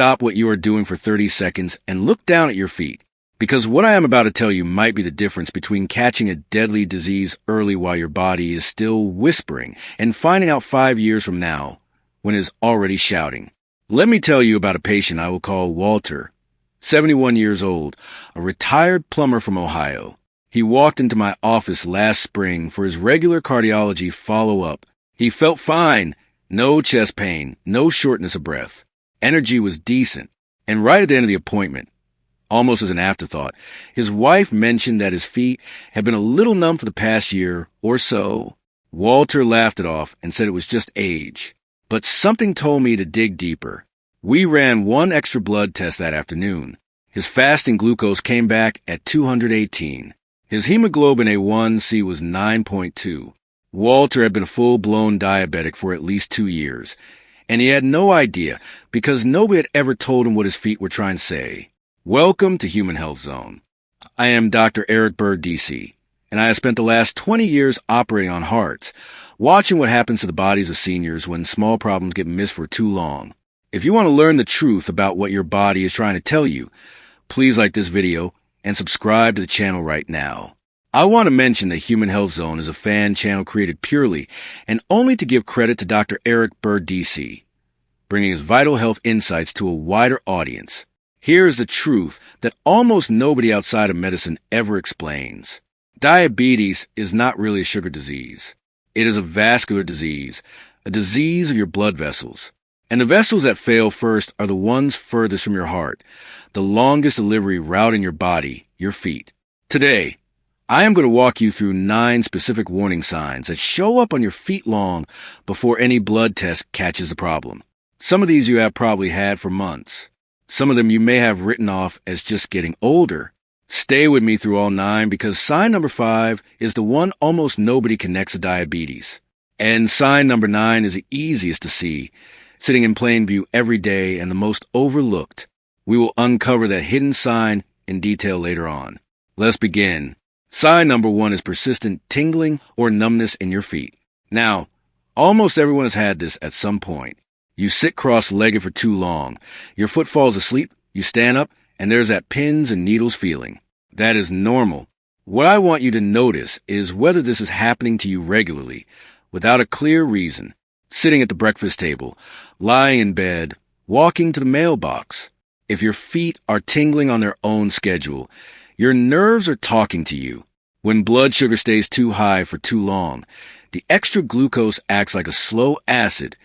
stop what you are doing for 30 seconds and look down at your feet. Because what I am about to tell you might be the difference between catching a deadly disease early while your body is still whispering and finding out 5 years from now when it is already shouting. Let me tell you about a patient I will call Walter, 71 years old, a retired plumber from Ohio. He walked into my office last spring for his regular cardiology follow-up. He felt fine, no chest pain, no shortness of breath. Energy was decent, and right at the end of the appointment, almost as an afterthought, his wife mentioned that his feet had been a little numb for the past year or so. Walter laughed it off and said it was just age. But something told me to dig deeper. We ran one extra blood test that afternoon. His fasting glucose came back at 218. His hemoglobin A1C was 9.2. Walter had been a full-blown diabetic for at least 2 years, and he had no idea because nobody had ever told him what his feet were trying to say. Welcome to Human Health Zone. I am Dr. Berg, DC, and I have spent the last 20 years operating on hearts, watching what happens to the bodies of seniors when small problems get missed for too long. If you want to learn the truth about what your body is trying to tell you, please like this video and subscribe to the channel right now. I want to mention that Human Health Zone is a fan channel created purely and only to give credit to Dr. Berg, DC, bringing his vital health insights to a wider audience. Here is the truth that almost nobody outside of medicine ever explains. Diabetes is not really a sugar disease. It is a vascular disease, a disease of your blood vessels. And the vessels that fail first are the ones furthest from your heart, the longest delivery route in your body, your feet. Today, I am going to walk you through 9 specific warning signs that show up on your feet long before any blood test catches the problem. Some of these you have probably had for months. Some of them you may have written off as just getting older. Stay with me through all 9 because sign number 5 is the one almost nobody connects to diabetes. And sign number 9 is the easiest to see, sitting in plain view every day and the most overlooked. We will uncover that hidden sign in detail later on. Let's begin. Sign number 1 is persistent tingling or numbness in your feet. Now, almost everyone has had this at some point. You sit cross-legged for too long. Your foot falls asleep, you stand up, and there's that pins and needles feeling. That is normal. What I want you to notice is whether this is happening to you regularly, without a clear reason. Sitting at the breakfast table, lying in bed, walking to the mailbox. If your feet are tingling on their own schedule, your nerves are talking to you. When blood sugar stays too high for too long, the extra glucose acts like a slow acid,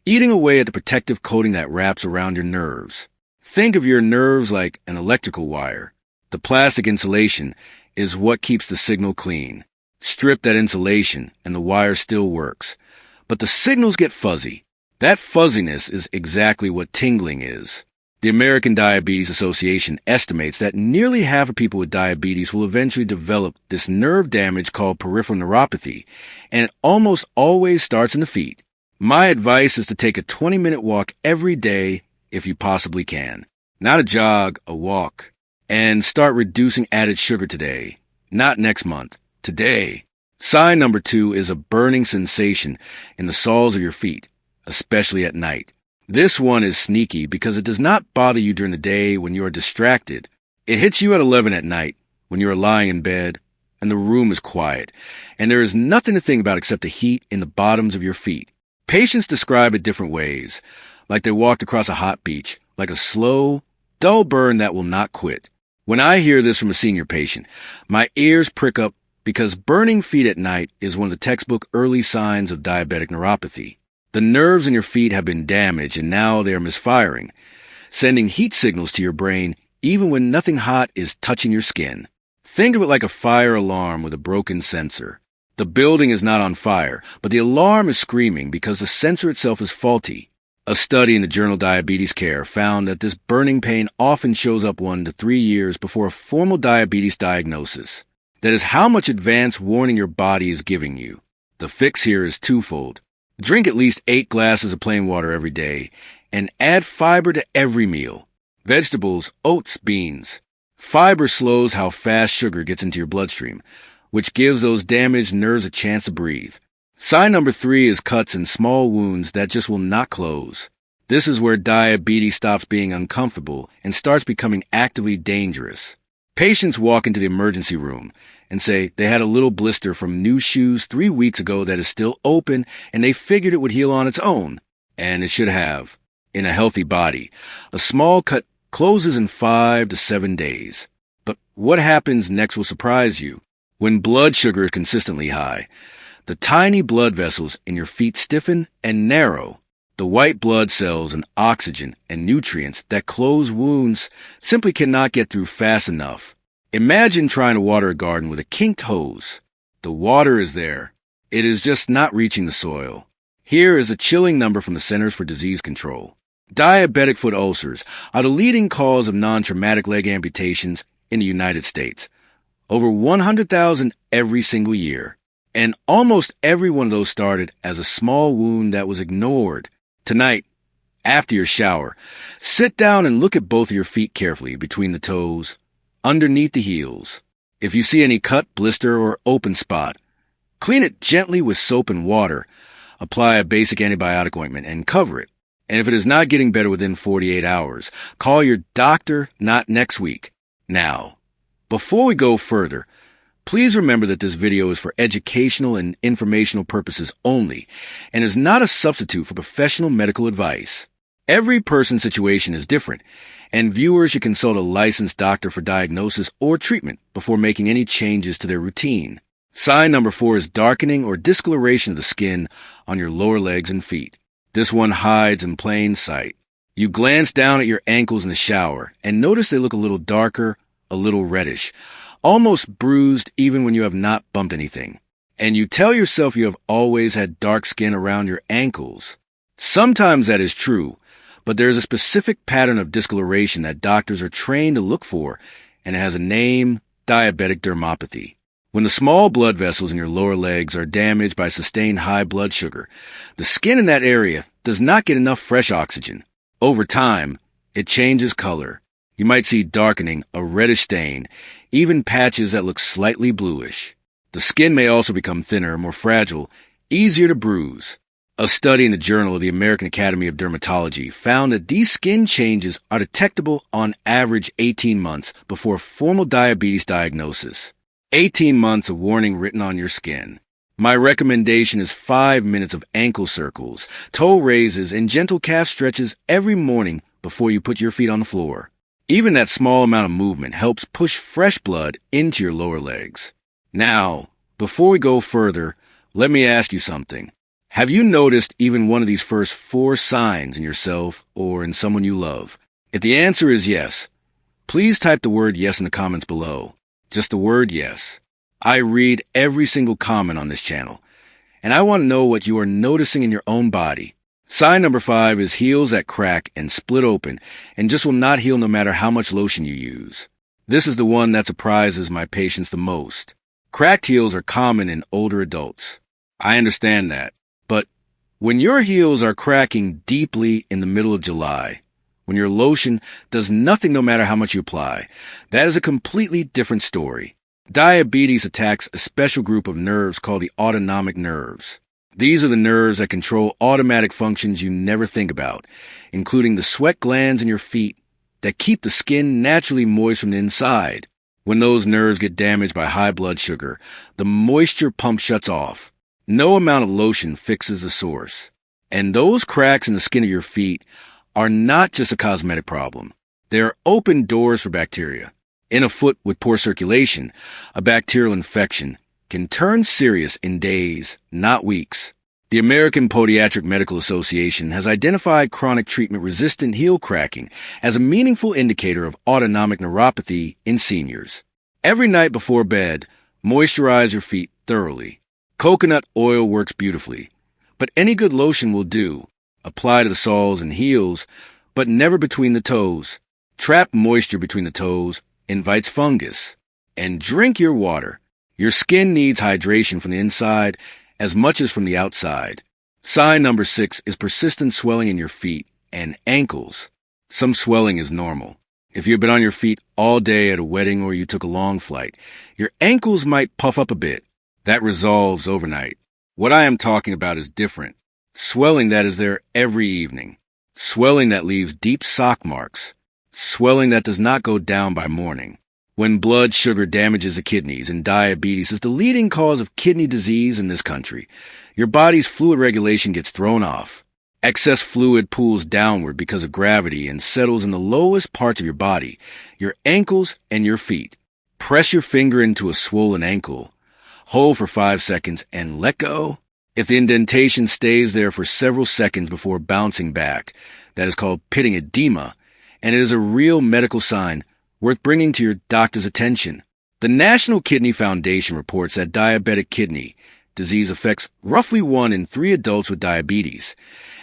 eating away at the protective coating that wraps around your nerves. Think of your nerves like an electrical wire. The plastic insulation is what keeps the signal clean. Strip that insulation and the wire still works. But the signals get fuzzy. That fuzziness is exactly what tingling is. The American Diabetes Association estimates that nearly half of people with diabetes will eventually develop this nerve damage called peripheral neuropathy, and it almost always starts in the feet. My advice is to take a 20-minute walk every day if you possibly can. Not a jog, a walk. And start reducing added sugar today. Not next month. Today. Sign number 2 is a burning sensation in the soles of your feet, especially at night. This one is sneaky because it does not bother you during the day when you are distracted. It hits you at 11 at night when you are lying in bed and the room is quiet, and there is nothing to think about except the heat in the bottoms of your feet. Patients describe it different ways, like they walked across a hot beach, like a slow, dull burn that will not quit. When I hear this from a senior patient, my ears prick up because burning feet at night is one of the textbook early signs of diabetic neuropathy. The nerves in your feet have been damaged and now they are misfiring, sending heat signals to your brain even when nothing hot is touching your skin. Think of it like a fire alarm with a broken sensor. The building is not on fire, but the alarm is screaming because the sensor itself is faulty. A study in the journal Diabetes Care found that this burning pain often shows up 1 to 3 years before a formal diabetes diagnosis. That is how much advance warning your body is giving you. The fix here is twofold. Drink at least 8 glasses of plain water every day and add fiber to every meal. Vegetables, oats, beans. Fiber slows how fast sugar gets into your bloodstream, which gives those damaged nerves a chance to breathe. Sign number 3 is cuts and small wounds that just will not close. This is where diabetes stops being uncomfortable and starts becoming actively dangerous. Patients walk into the emergency room and say they had a little blister from new shoes 3 weeks ago that is still open and they figured it would heal on its own. And it should have. In a healthy body, a small cut closes in 5 to 7 days. But what happens next will surprise you. When blood sugar is consistently high, the tiny blood vessels in your feet stiffen and narrow. The white blood cells and oxygen and nutrients that close wounds simply cannot get through fast enough. Imagine trying to water a garden with a kinked hose. The water is there. It is just not reaching the soil. Here is a chilling number from the Centers for Disease Control. Diabetic foot ulcers are the leading cause of non-traumatic leg amputations in the United States. Over 100,000 every single year. And almost every one of those started as a small wound that was ignored. Tonight, after your shower, sit down and look at both of your feet carefully between the toes, underneath the heels. If you see any cut, blister, or open spot, clean it gently with soap and water. Apply a basic antibiotic ointment and cover it. And if it is not getting better within 48 hours, call your doctor, not next week. Now, before we go further, please remember that this video is for educational and informational purposes only and is not a substitute for professional medical advice. Every person's situation is different, and viewers should consult a licensed doctor for diagnosis or treatment before making any changes to their routine. Sign number 4 is darkening or discoloration of the skin on your lower legs and feet. This one hides in plain sight. You glance down at your ankles in the shower and notice they look a little darker, a little reddish, almost bruised even when you have not bumped anything. And you tell yourself you have always had dark skin around your ankles. Sometimes that is true, but there is a specific pattern of discoloration that doctors are trained to look for, and it has a name: diabetic dermopathy. When the small blood vessels in your lower legs are damaged by sustained high blood sugar, the skin in that area does not get enough fresh oxygen. Over time, it changes color. You might see darkening, a reddish stain, even patches that look slightly bluish. The skin may also become thinner, more fragile, easier to bruise. A study in the Journal of the American Academy of Dermatology found that these skin changes are detectable on average 18 months before formal diabetes diagnosis. 18 months of warning written on your skin. My recommendation is 5 minutes of ankle circles, toe raises, and gentle calf stretches every morning before you put your feet on the floor. Even that small amount of movement helps push fresh blood into your lower legs. Now, before we go further, let me ask you something. Have you noticed even one of these first 4 signs in yourself or in someone you love? If the answer is yes, please type the word yes in the comments below. Just the word yes. I read every single comment on this channel, and I want to know what you are noticing in your own body. Sign number 5 is heels that crack and split open and just will not heal no matter how much lotion you use. This is the one that surprises my patients the most. Cracked heels are common in older adults. I understand that. But when your heels are cracking deeply in the middle of July, when your lotion does nothing no matter how much you apply, that is a completely different story. Diabetes attacks a special group of nerves called the autonomic nerves. These are the nerves that control automatic functions you never think about, including the sweat glands in your feet that keep the skin naturally moist from the inside. When those nerves get damaged by high blood sugar, the moisture pump shuts off. No amount of lotion fixes the source. And those cracks in the skin of your feet are not just a cosmetic problem. They are open doors for bacteria. In a foot with poor circulation, a bacterial infection can turn serious in days, not weeks. The American Podiatric Medical Association has identified chronic treatment-resistant heel cracking as a meaningful indicator of autonomic neuropathy in seniors. Every night before bed, moisturize your feet thoroughly. Coconut oil works beautifully, but any good lotion will do. Apply to the soles and heels, but never between the toes. Trapped moisture between the toes invites fungus. And drink your water. Your skin needs hydration from the inside as much as from the outside. Sign number 6 is persistent swelling in your feet and ankles. Some swelling is normal. If you've been on your feet all day at a wedding or you took a long flight, your ankles might puff up a bit. That resolves overnight. What I am talking about is different. Swelling that is there every evening. swelling that leaves deep sock marks, swelling that does not go down by morning. When blood sugar damages the kidneys, and diabetes is the leading cause of kidney disease in this country, your body's fluid regulation gets thrown off. Excess fluid pools downward because of gravity and settles in the lowest parts of your body, your ankles and your feet. Press your finger into a swollen ankle. Hold for 5 seconds and let go. If the indentation stays there for several seconds before bouncing back, that is called pitting edema, and it is a real medical sign worth bringing to your doctor's attention. The National Kidney Foundation reports that diabetic kidney disease affects roughly 1 in 3 adults with diabetes,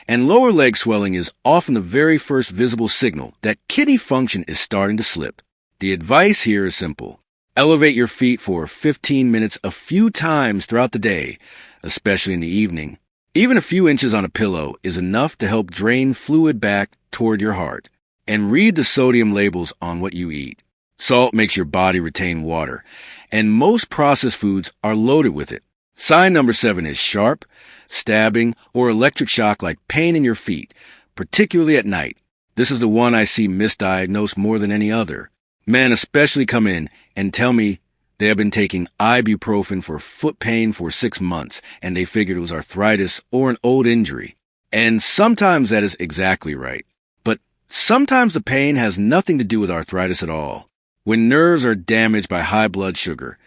and lower leg swelling is often the very first visible signal that kidney function is starting to slip. The advice here is simple. Elevate your feet for 15 minutes a few times throughout the day, especially in the evening. Even a few inches on a pillow is enough to help drain fluid back toward your heart. And read the sodium labels on what you eat. Salt makes your body retain water, and most processed foods are loaded with it. Sign number 7 is sharp, stabbing, or electric shock like pain in your feet, particularly at night. This is the one I see misdiagnosed more than any other. Men especially come in and tell me they have been taking ibuprofen for foot pain for 6 months, and they figured it was arthritis or an old injury. And sometimes that is exactly right. Sometimes the pain has nothing to do with arthritis at all. When nerves are damaged by high blood sugar,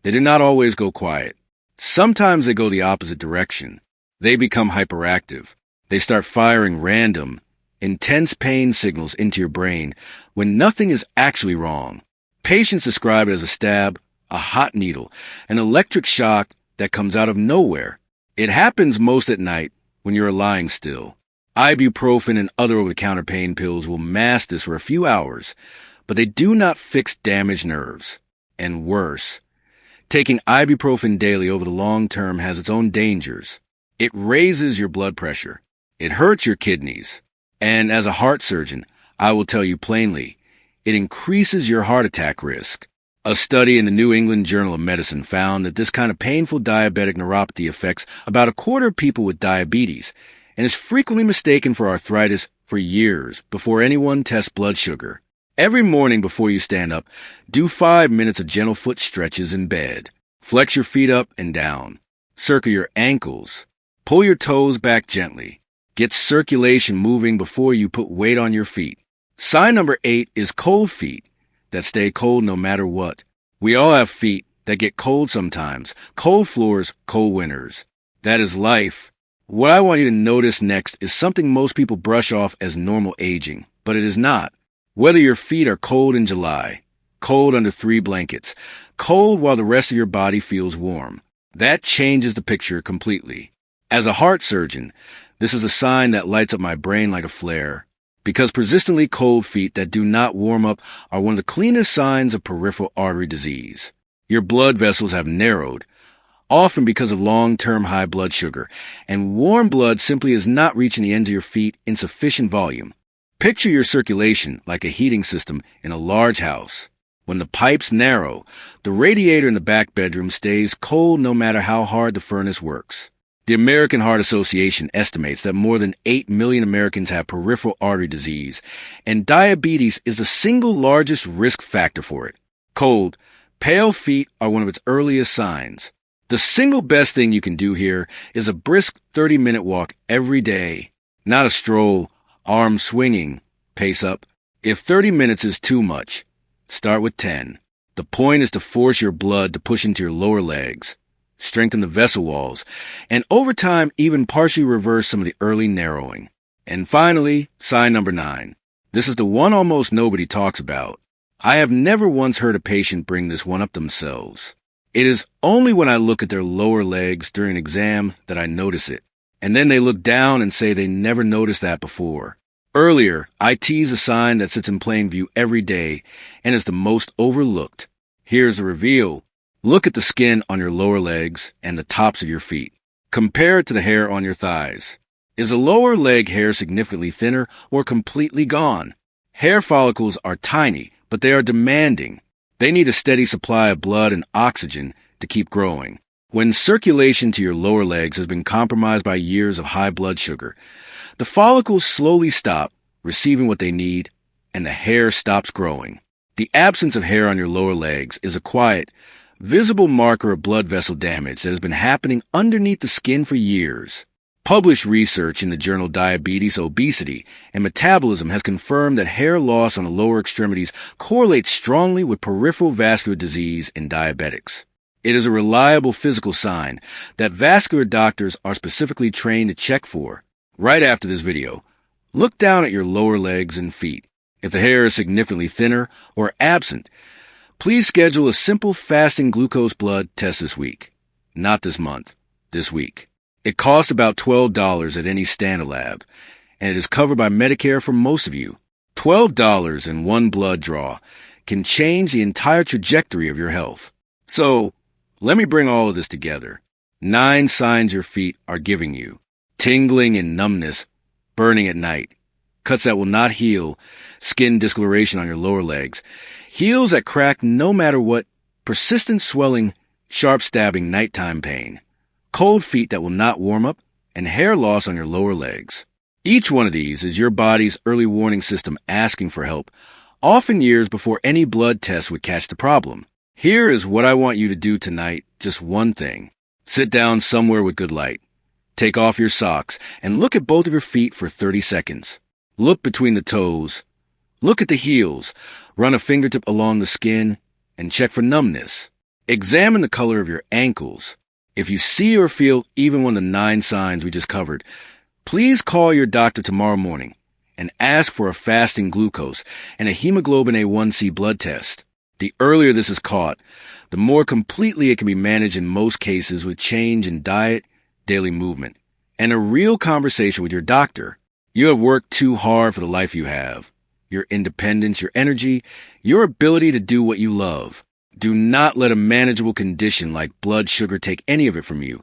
they do not always go quiet. Sometimes they go the opposite direction. They become hyperactive. They start firing random, intense pain signals into your brain when nothing is actually wrong. Patients describe it as a stab, a hot needle, an electric shock that comes out of nowhere. It happens most at night when you are lying still. Ibuprofen and other over-the-counter pain pills will mask this for a few hours, but they do not fix damaged nerves. And worse, taking ibuprofen daily over the long term has its own dangers. It raises your blood pressure. It hurts your kidneys. And as a heart surgeon, I will tell you plainly, it increases your heart attack risk. A study in the New England Journal of Medicine found that this kind of painful diabetic neuropathy affects about a quarter of people with diabetes, and is frequently mistaken for arthritis for years before anyone tests blood sugar. Every morning before you stand up, do 5 minutes of gentle foot stretches in bed. Flex your feet up and down. Circle your ankles. Pull your toes back gently. Get circulation moving before you put weight on your feet. Sign number 8 is cold feet that stay cold no matter what. We all have feet that get cold sometimes. Cold floors, cold winters. That is life. What I want you to notice next is something most people brush off as normal aging, but it is not. Whether your feet are cold in July, cold under 3 blankets, cold while the rest of your body feels warm, that changes the picture completely. As a heart surgeon, this is a sign that lights up my brain like a flare, because persistently cold feet that do not warm up are one of the cleanest signs of peripheral artery disease. Your blood vessels have narrowed, often because of long-term high blood sugar, and warm blood simply is not reaching the ends of your feet in sufficient volume. Picture your circulation like a heating system in a large house. When the pipes narrow, the radiator in the back bedroom stays cold no matter how hard the furnace works. The American Heart Association estimates that more than 8 million Americans have peripheral artery disease, and diabetes is the single largest risk factor for it. Cold, pale feet are one of its earliest signs. The single best thing you can do here is a brisk 30-minute walk every day. Not a stroll, arm swinging, pace up. If 30 minutes is too much, start with 10. The point is to force your blood to push into your lower legs, strengthen the vessel walls, and over time even partially reverse some of the early narrowing. And finally, sign number 9. This is the one almost nobody talks about. I have never once heard a patient bring this one up themselves. It is only when I look at their lower legs during an exam that I notice it, and then they look down and say they never noticed that before. Earlier, I teased a sign that sits in plain view every day and is the most overlooked. Here's the reveal. Look at the skin on your lower legs and the tops of your feet. Compare it to the hair on your thighs. Is the lower leg hair significantly thinner or completely gone? Hair follicles are tiny, but they are demanding. They need a steady supply of blood and oxygen to keep growing. When circulation to your lower legs has been compromised by years of high blood sugar, The follicles slowly stop, receiving what they need, and the hair stops growing. The absence of hair on your lower legs is a quiet, visible marker of blood vessel damage that has been happening underneath the skin for years. Published research in the journal Diabetes, Obesity, and Metabolism has confirmed that hair loss on the lower extremities correlates strongly with peripheral vascular disease in diabetics. It is a reliable physical sign that vascular doctors are specifically trained to check for. Right after this video, look down at your lower legs and feet. If the hair is significantly thinner or absent, please schedule a simple fasting glucose blood test this week. Not this month, this week. It costs about $12 at any standard lab, and it is covered by Medicare for most of you. $12 in one blood draw can change the entire trajectory of your health. So, let me bring all of this together. 9 signs your feet are giving you. Tingling and numbness, burning at night, cuts that will not heal, skin discoloration on your lower legs, heels that crack no matter what, persistent swelling, sharp stabbing nighttime pain, cold feet that will not warm up, and hair loss on your lower legs. Each one of these is your body's early warning system asking for help, often years before any blood test would catch the problem. Here is what I want you to do tonight, just one thing. Sit down somewhere with good light. Take off your socks and look at both of your feet for 30 seconds. Look between the toes. Look at the heels. Run a fingertip along the skin and check for numbness. Examine the color of your ankles. If you see or feel even one of the 9 signs we just covered, please call your doctor tomorrow morning and ask for a fasting glucose and a hemoglobin A1C blood test. The earlier this is caught, the more completely it can be managed in most cases with change in diet, daily movement, and a real conversation with your doctor. You have worked too hard for the life you have. Your independence, your energy, your ability to do what you love. Do not let a manageable condition like blood sugar take any of it from you,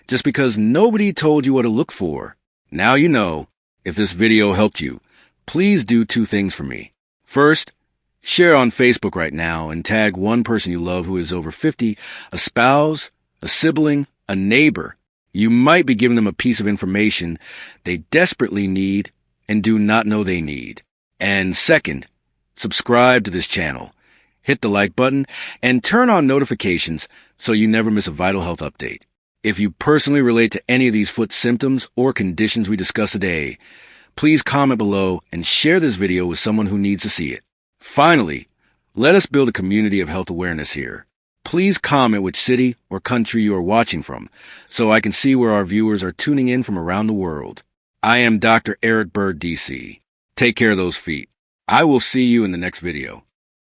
just because nobody told you what to look for. Now you know. If this video helped you, please do 2 things for me. First, share on Facebook right now and tag one person you love who is over 50, a spouse, a sibling, a neighbor. You might be giving them a piece of information they desperately need and do not know they need. And second, subscribe to this channel. Hit the like button, and turn on notifications so you never miss a vital health update. If you personally relate to any of these foot symptoms or conditions we discussed today, please comment below and share this video with someone who needs to see it. Finally, let us build a community of health awareness here. Please comment which city or country you are watching from so I can see where our viewers are tuning in from around the world. I am Dr. Eric Berg, DC. Take care of those feet. I will see you in the next video.